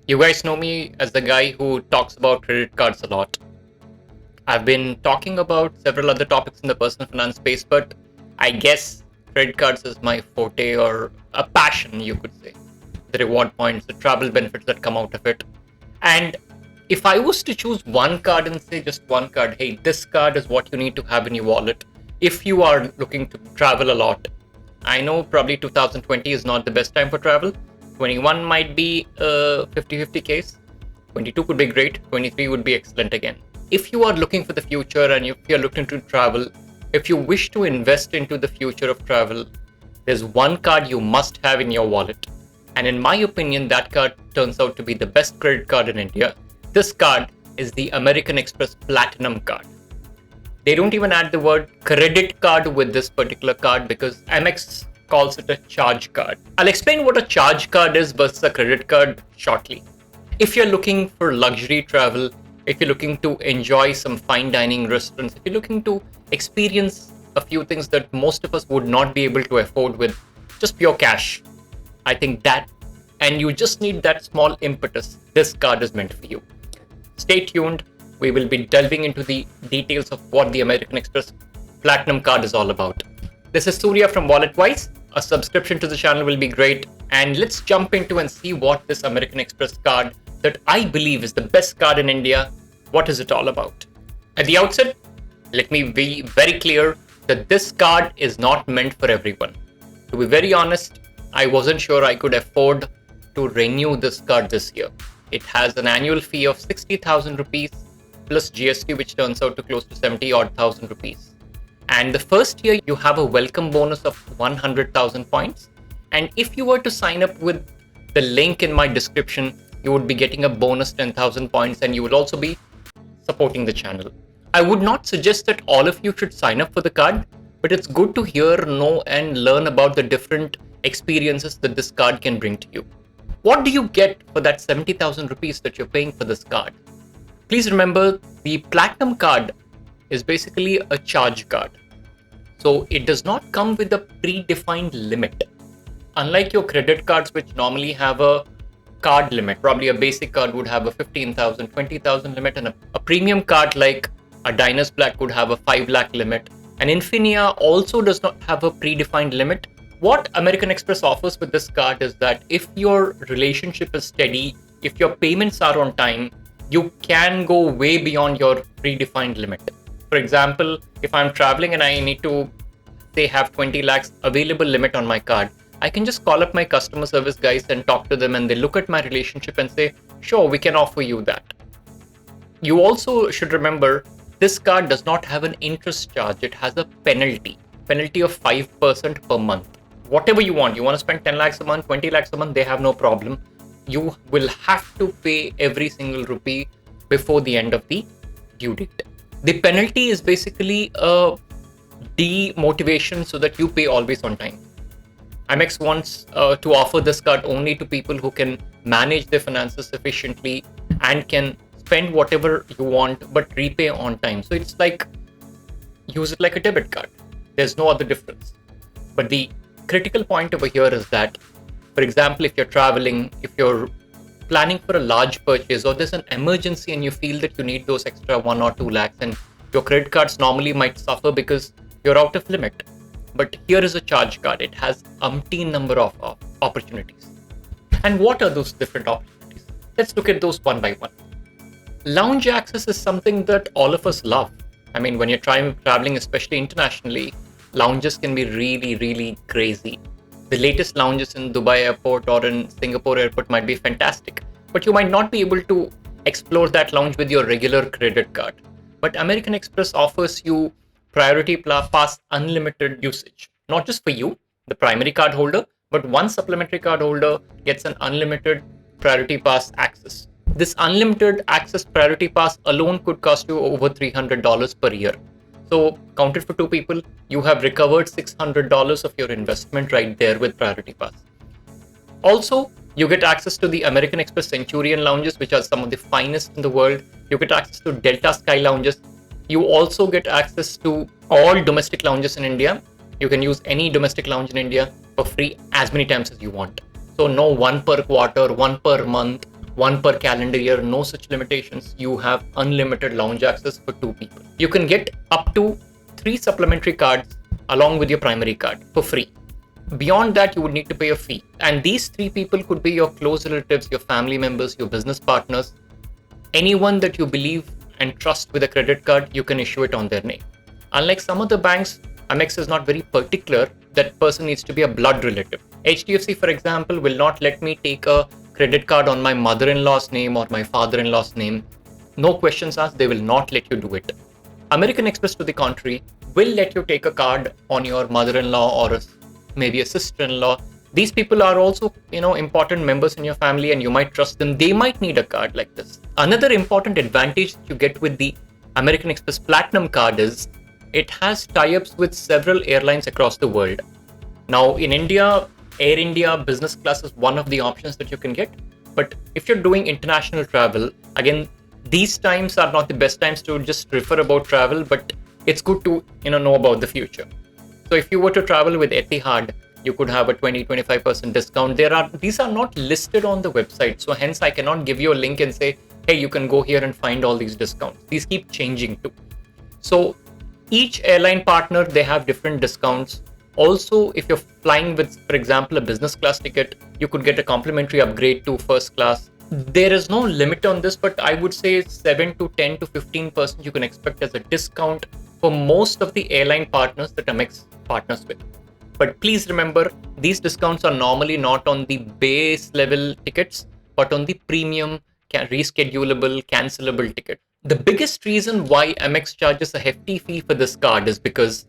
You guys know me as the guy who talks about credit cards a lot. I've been talking about several other topics in the personal finance space, but I guess credit cards is my forte or a passion, you could say. The reward points, the travel benefits that come out of it. And if I was to choose one card and say just one card, hey, this card is what you need to have in your wallet if you are looking to travel a lot. I know probably 2020 is not the best time for travel. 21 might be a 50-50 case. 22 could be great. 23 would be excellent again. If you are looking for the future and if you're looking to travel, if you wish to invest into the future of travel, there's one card you must have in your wallet. And in my opinion, that card turns out to be the best credit card in India. This card is the American Express Platinum card. They don't even add the word credit card with this particular card because Amex calls it a charge card. I'll explain what a charge card is versus a credit card shortly. If you're looking for luxury travel, if you're looking to enjoy some fine dining restaurants, if you're looking to experience a few things that most of us would not be able to afford with just pure cash, I think that, and you just need that small impetus, this card is meant for you. Stay tuned. We will be delving into the details of what the American Express Platinum card is all about. This is Surya from WalletWise. A subscription to the channel will be great. And let's jump into and see what this American Express card that I believe is the best card in India, what is it all about? At the outset, let me be very clear that this card is not meant for everyone. To be very honest, I wasn't sure I could afford to renew this card this year. It has an annual fee of 60,000 rupees plus GST, which turns out to close to 70,000 rupees. And the first year you have a welcome bonus of 100,000 points. And if you were to sign up with the link in my description, you would be getting a bonus 10,000 points and you would also be supporting the channel. I would not suggest that all of you should sign up for the card, but it's good to hear, know, and learn about the different experiences that this card can bring to you. What do you get for that 70,000 rupees that you're paying for this card? Please remember, the Platinum card is basically a charge card. So it does not come with a predefined limit. Unlike your credit cards, which normally have a card limit, probably a basic card would have a 15,000, 20,000 limit, and a premium card like a Diners Black would have a 5 lakh limit. And Infinia also does not have a predefined limit. What American Express offers with this card is that if your relationship is steady, if your payments are on time, you can go way beyond your predefined limit. For example, if I'm traveling and I need to, say, have 20 lakhs available limit on my card, I can just call up my customer service guys and talk to them, and they look at my relationship and say, sure, we can offer you that. You also should remember, this card does not have an interest charge. It has a penalty of 5% per month. Whatever you want to spend 10 lakhs a month, 20 lakhs a month, they have no problem. You will have to pay every single rupee before the end of the due date. The penalty is basically a demotivation so that you pay always on time. Amex wants to offer this card only to people who can manage their finances efficiently and can spend whatever you want but repay on time. So it's like, use it like a debit card. There's no other difference. But the critical point over here is that, for example, if you're traveling, if you're planning for a large purchase, or there's an emergency and you feel that you need those extra 1 or 2 lakhs, and your credit cards normally might suffer because you're out of limit. But here is a charge card. It has umpteen number of opportunities. And what are those different opportunities? Let's look at those one by one. Lounge access is something that all of us love. I mean, when you're traveling, especially internationally, lounges can be really, really crazy. The latest lounges in Dubai airport or in Singapore airport might be fantastic, but you might not be able to explore that lounge with your regular credit card. But American Express offers you Priority Pass unlimited usage, not just for you, the primary card holder, but one supplementary card holder gets an unlimited Priority Pass access. This unlimited access Priority Pass alone could cost you over $300 per year. So counted for 2 people, you have recovered $600 of your investment right there with Priority Pass. Also, you get access to the American Express Centurion lounges, which are some of the finest in the world. You get access to Delta Sky lounges. You also get access to all domestic lounges in India. You can use any domestic lounge in India for free as many times as you want. So no 1 per quarter, 1 per month, one per calendar year, no such limitations. You have unlimited lounge access for 2 people. You can get up to 3 supplementary cards along with your primary card for free. Beyond that, you would need to pay a fee. And these 3 people could be your close relatives, your family members, your business partners, anyone that you believe and trust with a credit card. You can issue it on their name. Unlike some other banks, Amex is not very particular that person needs to be a blood relative. HDFC, for example, will not let me take a credit card on my mother-in-law's name or my father-in-law's name. No questions asked, they will not let you do it. American Express, to the contrary, will let you take a card on your mother-in-law or maybe a sister-in-law. These people are also, important members in your family, and you might trust them. They might need a card like this. Another important advantage that you get with the American Express Platinum card is it has tie-ups with several airlines across the world. Now, in India, Air India business class is one of the options that you can get. But if you're doing international travel, again, these times are not the best times to just refer about travel, but it's good to know about the future. So if you were to travel with Etihad, you could have a 20-25% discount. These are not listed on the website, so hence I cannot give you a link and say, hey, you can go here and find all these discounts. These keep changing too. So each airline partner, they have different discounts. Also, if you're flying with, for example, a business class ticket, you could get a complimentary upgrade to first class. There is no limit on this, but I would say 7 to 10 to 15% you can expect as a discount for most of the airline partners that Amex partners with. But please remember, these discounts are normally not on the base level tickets, but on the premium, reschedulable, cancelable ticket. The biggest reason why Amex charges a hefty fee for this card is because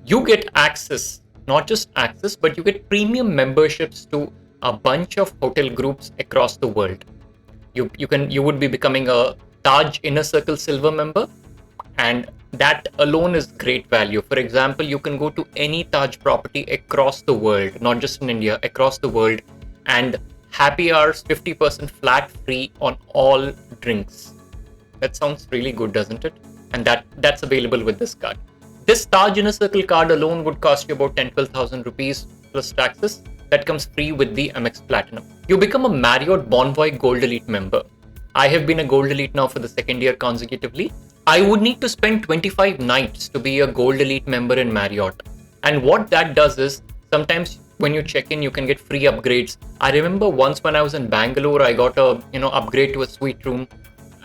you get access, not just access, but you get premium memberships to a bunch of hotel groups across the world. You would be becoming a Taj Inner Circle Silver member, and that alone is great value. For example, you can go to any Taj property across the world, not just in India, across the world, and happy hours 50% flat free on all drinks. That sounds really good, doesn't it? And that's available with this card. This Taj Inner Circle card alone would cost you about 10,000-12,000 rupees plus taxes. That comes free with the Amex Platinum. You become a Marriott Gold Elite member. I have been a Gold Elite now for the second year consecutively. I would need to spend 25 nights to be a Gold Elite member in Marriott. And what that does is, sometimes when you check in, you can get free upgrades. I remember once when I was in Bangalore, I got a upgrade to a suite room,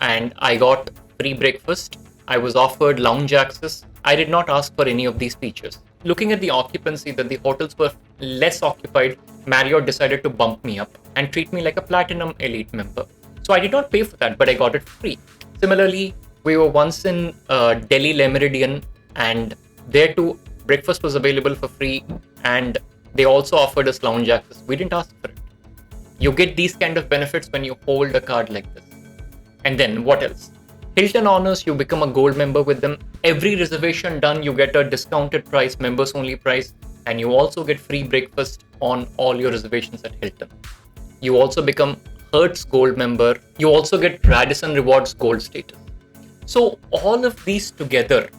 and I got free breakfast. I was offered lounge access. I did not ask for any of these features. Looking at the occupancy, that the hotels were less occupied, Marriott decided to bump me up and treat me like a Platinum Elite member. So I did not pay for that, but I got it free. Similarly, we were once in Delhi Le Méridien, and there too, breakfast was available for free, and they also offered us lounge access. We didn't ask for it. You get these kind of benefits when you hold a card like this. And then what else? Hilton honors, you become a gold member with them. Every reservation done, you get a discounted price, members only price, and you also get free breakfast on all your reservations at Hilton. You also become Hertz Gold member. You also get Radisson Rewards Gold status. So all of these together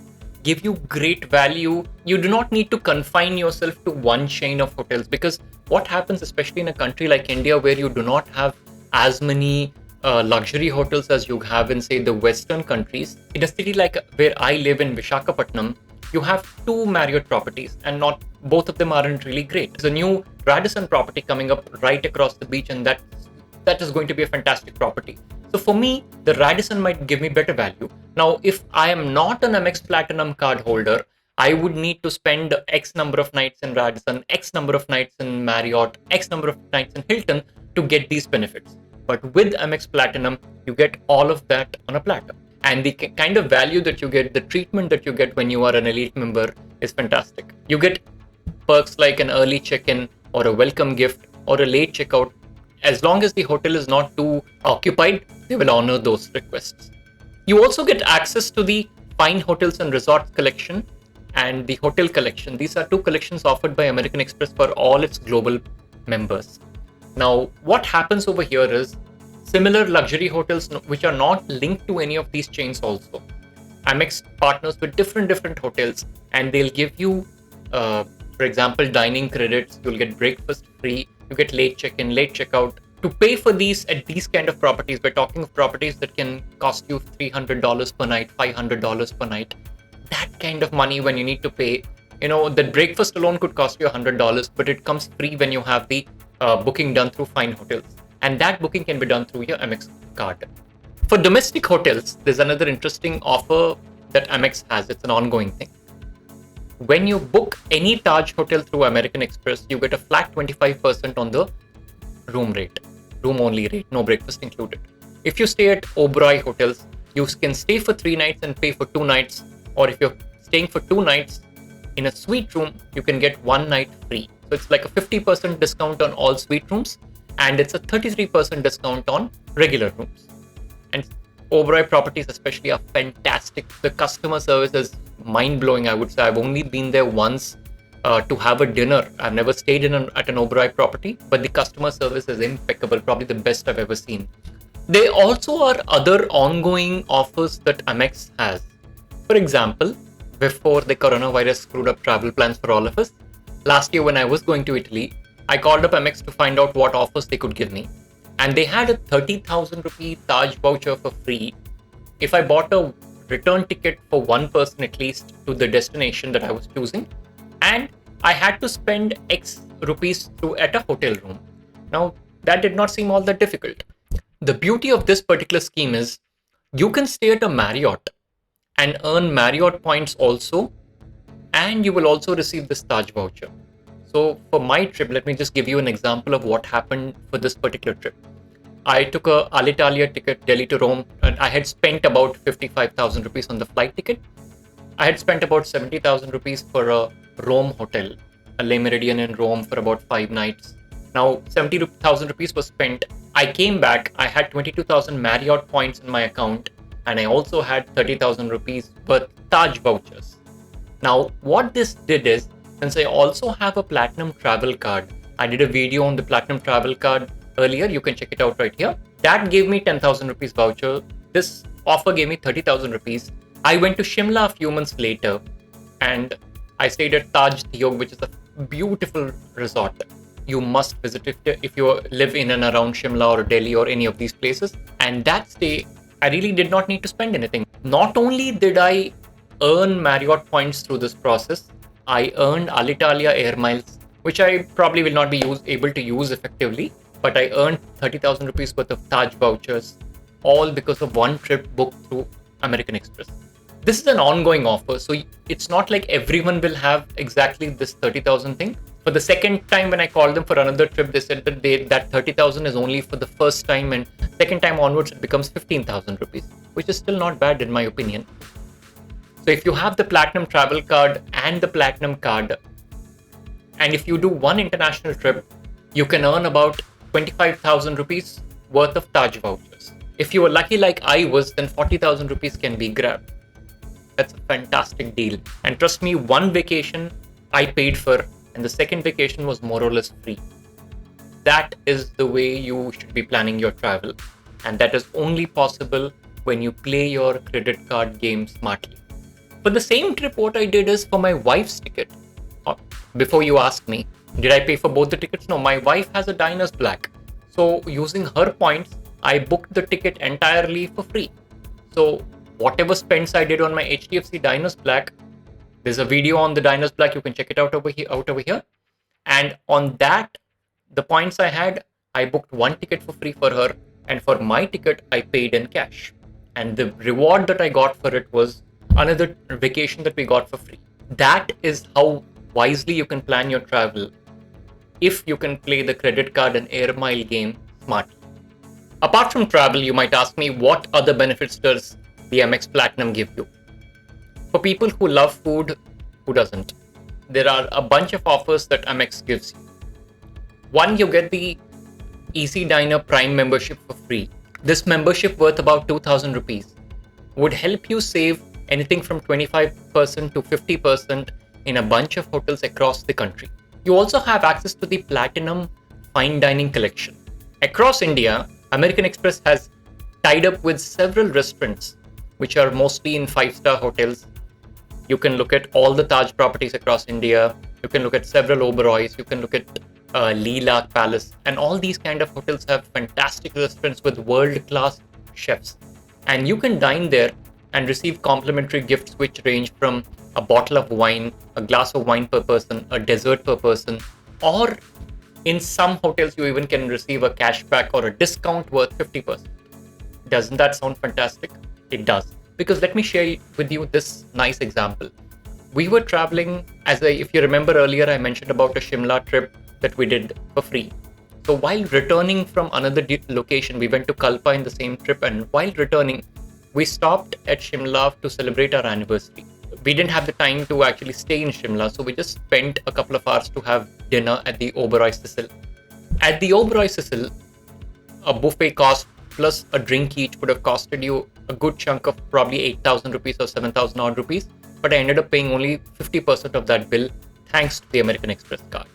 give you great value. You do not need to confine yourself to one chain of hotels, because what happens, especially in a country like India, where you do not have as many luxury hotels as you have in, say, the Western countries. In a city like where I live in Visakhapatnam, you have 2 Marriott properties, and not both of them aren't really great. There's a new Radisson property coming up right across the beach, and that is going to be a fantastic property. So for me, the Radisson might give me better value. Now, if I am not an Amex Platinum card holder, I would need to spend X number of nights in Radisson, X number of nights in Marriott, X number of nights in Hilton to get these benefits. But with Amex Platinum, you get all of that on a platter. And the kind of value that you get, the treatment that you get when you are an elite member is fantastic. You get perks like an early check-in or a welcome gift or a late checkout. As long as the hotel is not too occupied, they will honor those requests. You also get access to the Fine Hotels and Resorts collection and the Hotel collection. These are 2 collections offered by American Express for all its global members. Now, what happens over here is similar luxury hotels which are not linked to any of these chains also. Amex partners with different hotels, and they'll give you, for example, dining credits. You'll get breakfast free. You get late check-in, late checkout, To pay for these at these kind of properties, we're talking of properties that can cost you $300 per night, $500 per night. That kind of money when you need to pay, the breakfast alone could cost you $100, but it comes free when you have the booking done through Fine Hotels. And that booking can be done through your Amex card. For domestic hotels, there's another interesting offer that Amex has. It's an ongoing thing. When you book any Taj hotel through American Express, you get a flat 25% on the room only rate, no breakfast included. If you stay at Oberoi hotels, you can stay for 3 nights and pay for 2 nights. Or if you're staying for 2 nights in a suite room, you can get 1 night free. So it's like a 50% discount on all suite rooms, and it's a 33% discount on regular rooms. And Oberoi properties especially are fantastic. The customer service is mind-blowing, I would say. I've only been there once to have a dinner. I've never stayed at an Oberoi property, but the customer service is impeccable, probably the best I've ever seen. There also are other ongoing offers that Amex has. For example, before the coronavirus screwed up travel plans for all of us, last year when I was going to Italy, I called up Amex to find out what offers they could give me. And they had a 30,000 rupee Taj voucher for free if I bought a return ticket for one person at least to the destination that I was choosing. And I had to spend X rupees at a hotel room. Now, that did not seem all that difficult. The beauty of this particular scheme is you can stay at a Marriott and earn Marriott points also, and you will also receive this Taj voucher. So for my trip, let me just give you an example of what happened for this particular trip. I took a Alitalia ticket, Delhi to Rome, and I had spent about 55,000 rupees on the flight ticket. I had spent about 70,000 rupees for a Rome hotel, a Le Méridien in Rome for about 5 nights. Now, 70,000 rupees was spent. I came back, I had 22,000 Marriott points in my account, and I also had 30,000 rupees worth Taj vouchers. Now, what this did is, since I also have a Platinum travel card, I did a video on the Platinum travel card earlier, you can check it out right here. That gave me 10,000 rupees voucher. This offer gave me 30,000 rupees. I went to Shimla a few months later and I stayed at Taj Theog, which is a beautiful resort. You must visit it if you live in and around Shimla or Delhi or any of these places. And that stay, I really did not need to spend anything. Not only did I earn Marriott points through this process, I earned Alitalia Air Miles, which I probably will not be able to use effectively, but I earned 30,000 rupees worth of Taj vouchers, all because of one trip booked through American Express. This is an ongoing offer, so it's not like everyone will have exactly this 30,000 thing. For the second time when I called them for another trip, they said that that 30,000 is only for the first time, and second time onwards it becomes 15,000 rupees, which is still not bad in my opinion. So if you have the Platinum travel card and the Platinum card, and if you do one international trip, you can earn about 25,000 rupees worth of Taj vouchers. If you were lucky like I was, then 40,000 rupees can be grabbed. That's a fantastic deal. And trust me, one vacation I paid for, and the second vacation was more or less free. That is the way you should be planning your travel. And that is only possible when you play your credit card game smartly. For the same trip, what I did is for my wife's ticket. Before you ask me, did I pay for both the tickets? No, my wife has a Diners Black. So using her points, I booked the ticket entirely for free. So whatever spends I did on my HDFC Diners Black, there's a video on the Diners Black, you can check it out over here. And on that, the points I had, I booked one ticket for free for her, and for my ticket, I paid in cash. And the reward that I got for it was another vacation that we got for free. That is how wisely you can plan your travel if you can play the credit card and air mile game smartly. Apart from travel, you might ask me, what other benefits does the Amex Platinum give you? For people who love food, who doesn't? There are a bunch of offers that Amex gives you. One, you get the Easy Diner Prime membership for free. This membership, worth about 2,000 rupees, would help you save anything from 25% to 50% in a bunch of hotels across the country. You also have access to the Platinum Fine Dining Collection. Across India, American Express has tied up with several restaurants, which are mostly in 5-star hotels. You can look at all the Taj properties across India. You can look at several Oberois. You can look at Leela Palace, and all these kind of hotels have fantastic restaurants with world-class chefs. And you can dine there and receive complimentary gifts which range from a bottle of wine, a glass of wine per person, a dessert per person, or in some hotels you even can receive a cashback or a discount worth 50%. Doesn't that sound fantastic? It does. Because let me share with you this nice example. We were traveling, if you remember earlier, I mentioned about a Shimla trip that we did for free. So while returning from another location, we went to Kalpa in the same trip, and while returning, we stopped at Shimla to celebrate our anniversary. We didn't have the time to actually stay in Shimla, so we just spent a couple of hours to have dinner at the Oberoi Cecil. At the Oberoi Cecil, a buffet cost plus a drink each would have costed you a good chunk of probably 8,000 rupees or 7,000 odd rupees, but I ended up paying only 50% of that bill thanks to the American Express card.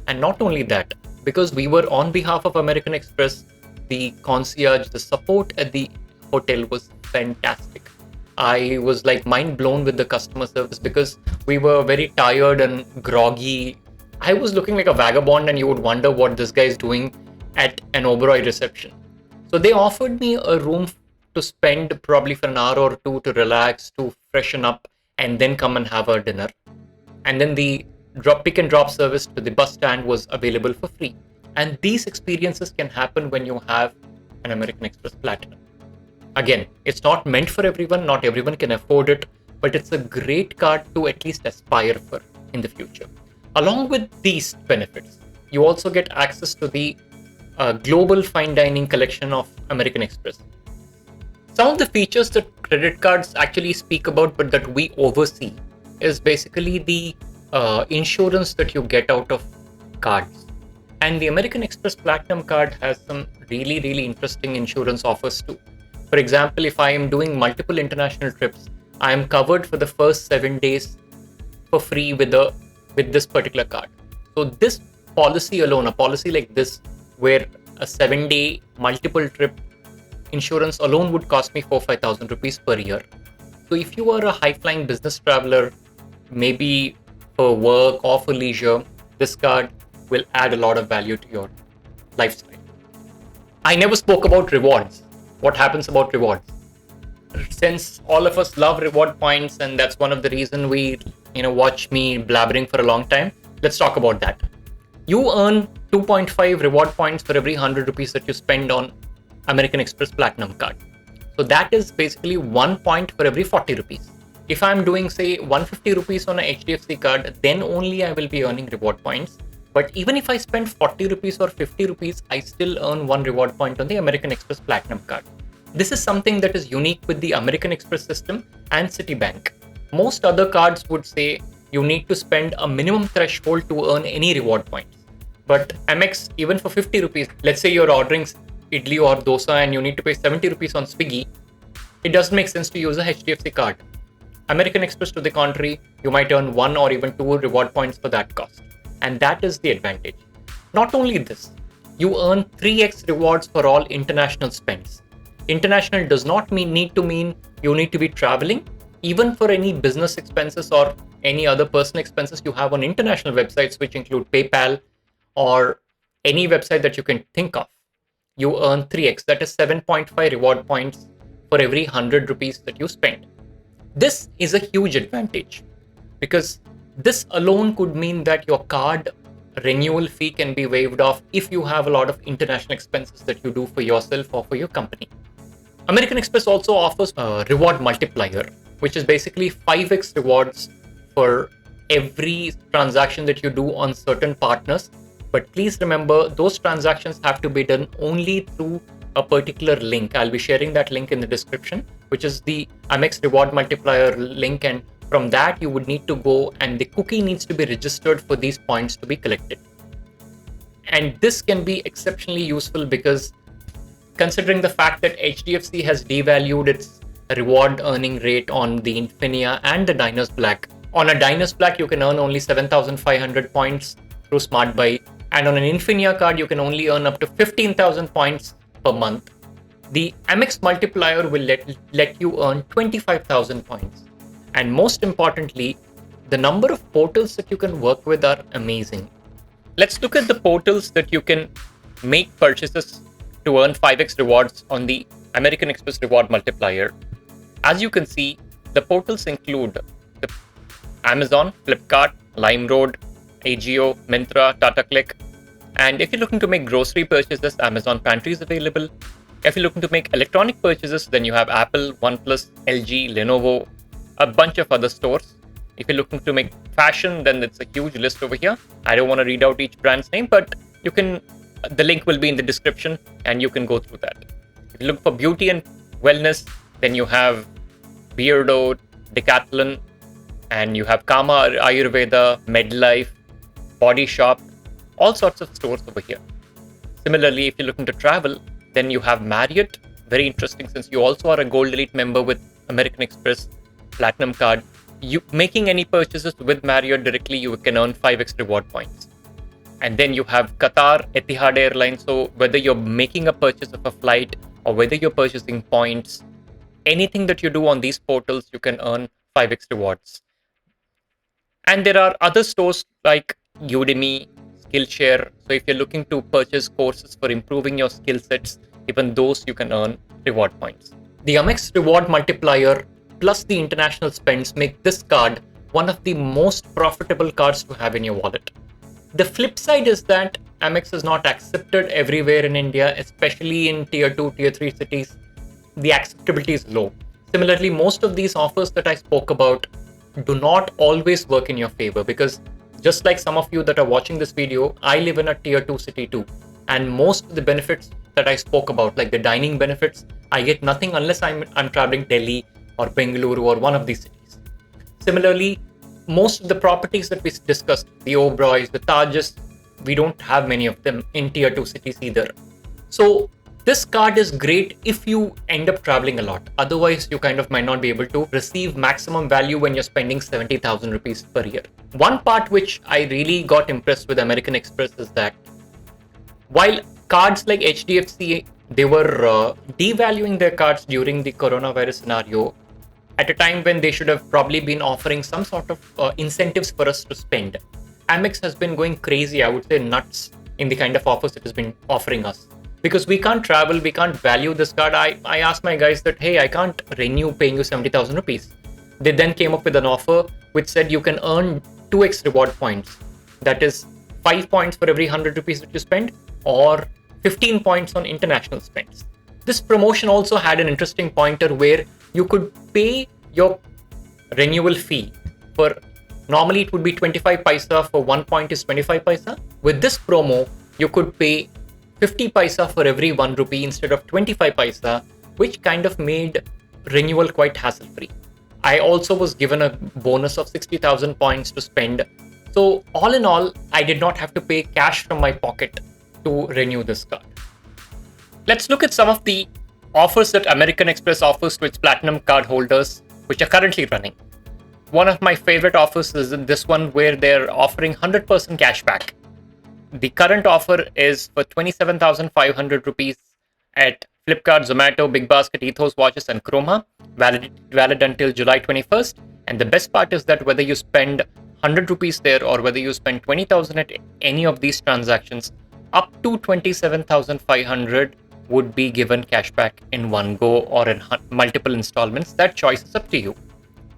And not only that, because we were on behalf of American Express, the concierge, the support at the hotel was fantastic. I was like mind blown with the customer service because we were very tired and groggy. I was looking like a vagabond, and you would wonder what this guy is doing at an Oberoi reception. So they offered me a room to spend probably for an hour or two to relax, to freshen up, and then come and have our dinner. And then the pick and drop service to the bus stand was available for free. And these experiences can happen when you have an American Express Platinum. Again, it's not meant for everyone, not everyone can afford it, but it's a great card to at least aspire for in the future. Along with these benefits, you also get access to the global fine dining collection of American Express. Some of the features that credit cards actually speak about but that we oversee is basically the insurance that you get out of cards. And the American Express Platinum card has some really, really interesting insurance offers too. For example, if I am doing multiple international trips, I am covered for the first 7 days for free with this particular card. So this policy alone, a policy like this, where a 7-day multiple trip insurance alone would cost me 4,000-5,000 rupees per year. So if you are a high-flying business traveler, maybe for work or for leisure, this card will add a lot of value to your lifestyle. I never spoke about rewards. What happens about rewards? Since all of us love reward points, and that's one of the reasons we watch me blabbering for a long time, let's talk about that. You earn 2.5 reward points for every 100 rupees that you spend on American Express Platinum card. So that is basically 1 point for every 40 rupees. If I'm doing, say, 150 rupees on a HDFC card, then only I will be earning reward points. But even if I spend 40 rupees or 50 rupees, I still earn 1 reward point on the American Express Platinum card. This is something that is unique with the American Express system and Citibank. Most other cards would say you need to spend a minimum threshold to earn any reward points. But Amex, even for 50 rupees, let's say you're ordering idli or dosa and you need to pay 70 rupees on Swiggy, it doesn't make sense to use a HDFC card. American Express, to the contrary, you might earn 1 or even 2 reward points for that cost. And that is the advantage. Not only this, you earn 3x rewards for all international spends. International does not need to mean you need to be traveling. Even for any business expenses or any other personal expenses you have on international websites, which include PayPal or any website that you can think of, you earn 3x. That is 7.5 reward points for every 100 rupees that you spend. This is a huge advantage because this alone could mean that your card renewal fee can be waived off if you have a lot of international expenses that you do for yourself or for your company. American Express also offers a reward multiplier, which is basically 5x rewards for every transaction that you do on certain partners. But please remember, those transactions have to be done only through a particular link. I'll be sharing that link in the description, which is the Amex Reward Multiplier link. And from that, you would need to go and the cookie needs to be registered for these points to be collected. And this can be exceptionally useful because considering the fact that HDFC has devalued its reward earning rate on the Infinia and the Diners Black. On a Diners Black, you can earn only 7,500 points through Smart Buy. And on an Infinia card, you can only earn up to 15,000 points per month. The Amex Multiplier will let you earn 25,000 points. And most importantly, the number of portals that you can work with are amazing. Let's look at the portals that you can make purchases to earn 5x rewards on the American Express Reward Multiplier. As you can see, the portals include the Amazon, Flipkart, LimeRoad, AGO, Myntra, TataClick. And if you're looking to make grocery purchases, Amazon Pantry is available. If you're looking to make electronic purchases, then you have Apple, OnePlus, LG, Lenovo, a bunch of other stores. If you're looking to make fashion, then it's a huge list over here. I don't want to read out each brand's name, but the link will be in the description and you can go through that. If you look for beauty and wellness, then you have Beardo, Decathlon, and you have Kama Ayurveda, MedLife, Body Shop, all sorts of stores over here. Similarly, if you're looking to travel, then you have Marriott. Very interesting, since you also are a Gold Elite member with American Express Platinum Card. You making any purchases with Marriott directly, you can earn 5x reward points. And then you have Qatar, Etihad Airline. So whether you're making a purchase of a flight or whether you're purchasing points, anything that you do on these portals, you can earn 5x rewards. And there are other stores like Udemy, Skillshare. So if you're looking to purchase courses for improving your skill sets, even those you can earn reward points. The Amex Reward Multiplier plus the international spends make this card one of the most profitable cards to have in your wallet. The flip side is that Amex is not accepted everywhere in India, especially in tier 2, tier 3 cities. The acceptability is low. Similarly, most of these offers that I spoke about do not always work in your favor, because just like some of you that are watching this video, I live in a tier 2 city too. And most of the benefits that I spoke about, like the dining benefits, I get nothing unless I'm traveling Delhi or Bengaluru or one of these cities. Similarly, most of the properties that we discussed, the Oberois, the Tajes, we don't have many of them in tier 2 cities either. So this card is great if you end up traveling a lot. Otherwise, you kind of might not be able to receive maximum value when you're spending 70,000 rupees per year. One part which I really got impressed with American Express is that while cards like HDFC, they were devaluing their cards during the coronavirus scenario, at a time when they should have probably been offering some sort of incentives for us to spend. Amex has been going crazy, I would say nuts, in the kind of offers it has been offering us. Because we can't travel, we can't value this card. I asked my guys that, hey, I can't renew paying you 70,000 rupees. They then came up with an offer which said you can earn 2x reward points. That is 5 points for every 100 rupees that you spend, or 15 points on international spends. This promotion also had an interesting pointer where you could pay your renewal fee for, normally it would be 25 paisa for 1 point is 25 paisa. With this promo, you could pay 50 paisa for every 1 rupee instead of 25 paisa, which kind of made renewal quite hassle-free. I also was given a bonus of 60,000 points to spend. So all in all, I did not have to pay cash from my pocket to renew this card. Let's look at some of the offers that American Express offers to its Platinum card holders, which are currently running. One of my favorite offers is this one where they're offering 100% cashback. The current offer is for 27,500 rupees at Flipkart, Zomato, bigbasket, Ethos Watches, and Chroma, valid until July 21st. And the best part is that whether you spend 100 rupees there or whether you spend 20,000 at any of these transactions, up to 27,500 would be given cashback in one go or in multiple installments. That choice is up to you.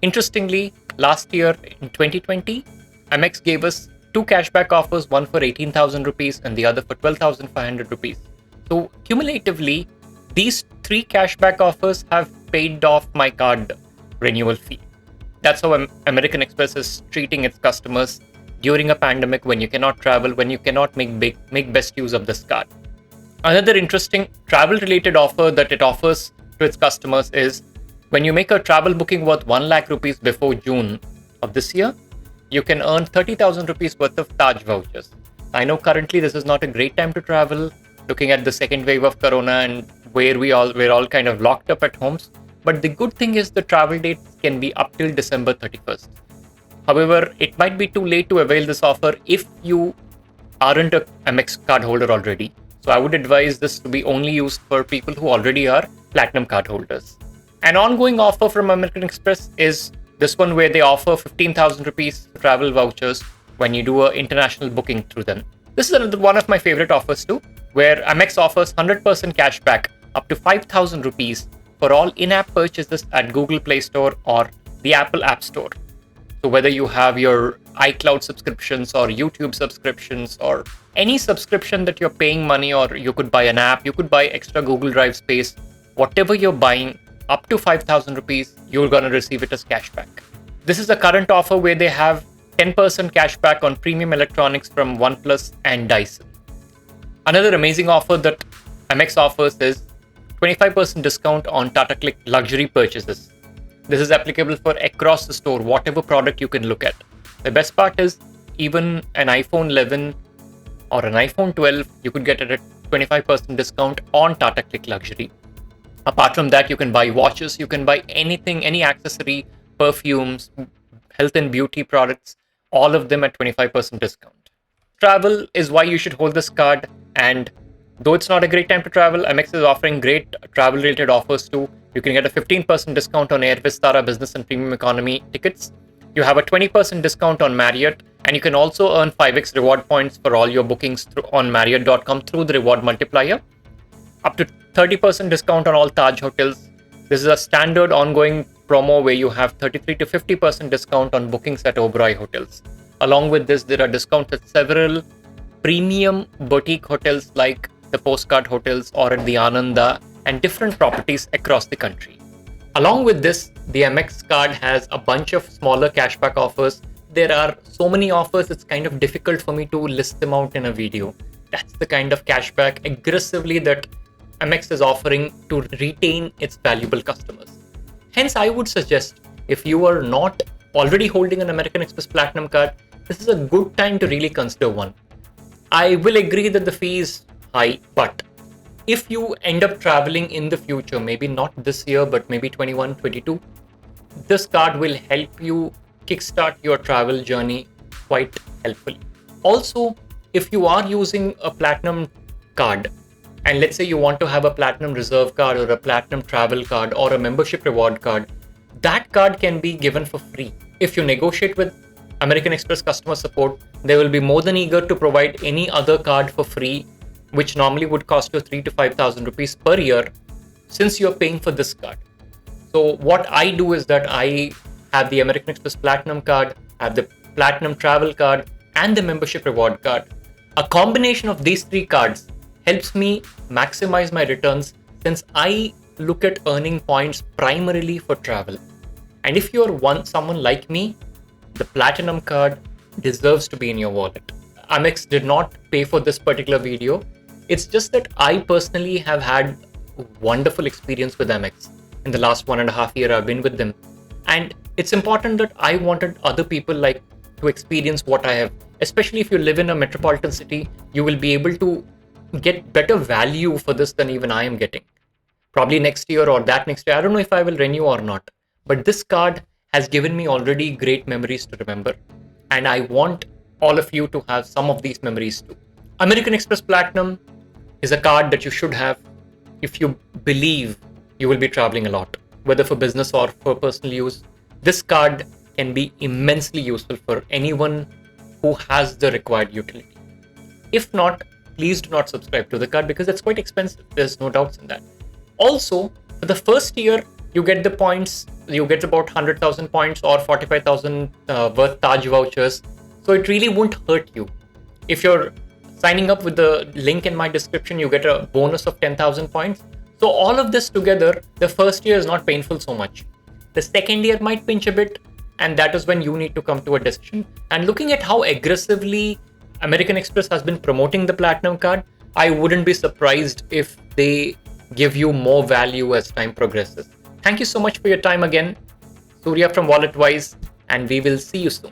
Interestingly, last year in 2020, Amex gave us 2 cashback offers, one for 18,000 rupees and the other for 12,500 rupees. So cumulatively, these 3 cashback offers have paid off my card renewal fee. That's how American Express is treating its customers during a pandemic, when you cannot travel, when you cannot make best use of this card. Another interesting travel-related offer that it offers to its customers is when you make a travel booking worth 1 lakh rupees before June of this year, you can earn 30,000 rupees worth of Taj vouchers. I know currently this is not a great time to travel, looking at the second wave of Corona and where we're all kind of locked up at homes. But the good thing is the travel dates can be up till December 31st. However, it might be too late to avail this offer if you aren't a Amex card holder already. So I would advise this to be only used for people who already are Platinum card holders. An ongoing offer from American Express is this one where they offer 15,000 rupees travel vouchers when you do an international booking through them. This is another one of my favorite offers too, where Amex offers 100% cashback up to 5,000 rupees for all in-app purchases at Google Play Store or the Apple App Store. So whether you have your iCloud subscriptions or YouTube subscriptions or any subscription that you're paying money, or you could buy an app, you could buy extra Google Drive space, whatever you're buying up to 5,000 rupees, you're going to receive it as cashback. This is a current offer where they have 10% cashback on premium electronics from OnePlus and Dyson. Another amazing offer that Amex offers is 25% discount on Tata Click luxury purchases. This is applicable for across the store, whatever product you can look at. The best part is even an iPhone 11 or an iPhone 12, you could get it at 25% discount on Tata Click luxury. Apart from that, you can buy watches, you can buy anything, any accessory, perfumes, health and beauty products, all of them at 25% discount. Travel is why you should hold this card, and though it's not a great time to travel, Amex is offering great travel-related offers too. You can get a 15% discount on Air Vistara Business and Premium Economy tickets. You have a 20% discount on Marriott, and you can also earn 5x reward points for all your bookings on Marriott.com through the reward multiplier. Up to 30% discount on all Taj hotels. This is a standard ongoing promo where you have 33 to 50% discount on bookings at Oberoi hotels. Along with this, there are discounts at several premium boutique hotels like the Postcard hotels or at the Ananda and different properties across the country. Along with this, the Amex card has a bunch of smaller cashback offers. There are so many offers, it's kind of difficult for me to list them out in a video. That's the kind of cashback aggressively that Amex is offering to retain its valuable customers. Hence, I would suggest if you are not already holding an American Express Platinum card, this is a good time to really consider one. I will agree that the fee is high, but if you end up traveling in the future, maybe not this year, but maybe 21, 22, this card will help you kickstart your travel journey quite helpfully. Also, if you are using a Platinum card, and let's say you want to have a Platinum Reserve card or a Platinum Travel card or a membership reward card, that card can be given for free. If you negotiate with American Express customer support, they will be more than eager to provide any other card for free, which normally would cost you 3,000 to 5,000 rupees per year, since you're paying for this card. So what I do is that I have the American Express Platinum card, I have the Platinum Travel card, and the membership reward card. A combination of these three cards helps me maximize my returns, since I look at earning points primarily for travel. And if you're someone like me, the Platinum card deserves to be in your wallet. Amex did not pay for this particular video. It's just that I personally have had wonderful experience with Amex in the last 1.5 years I've been with them. And it's important that I wanted other people to experience what I have. Especially if you live in a metropolitan city, you will be able to get better value for this than even I am getting. Probably next year or that next year, I don't know if I will renew or not. But this card has given me already great memories to remember. And I want all of you to have some of these memories too. American Express Platinum is a card that you should have if you believe you will be traveling a lot, whether for business or for personal use. This card can be immensely useful for anyone who has the required utility. If not, please do not subscribe to the card because it's quite expensive. There's no doubts in that. Also, for the first year, you get the points. You get about 100,000 points or 45,000 worth Taj vouchers. So it really won't hurt you. If you're signing up with the link in my description, you get a bonus of 10,000 points. So all of this together, the first year is not painful so much. The second year might pinch a bit, and that is when you need to come to a decision. And looking at how aggressively American Express has been promoting the Platinum card, I wouldn't be surprised if they give you more value as time progresses. Thank you so much for your time again. Surya from WalletWise, and we will see you soon.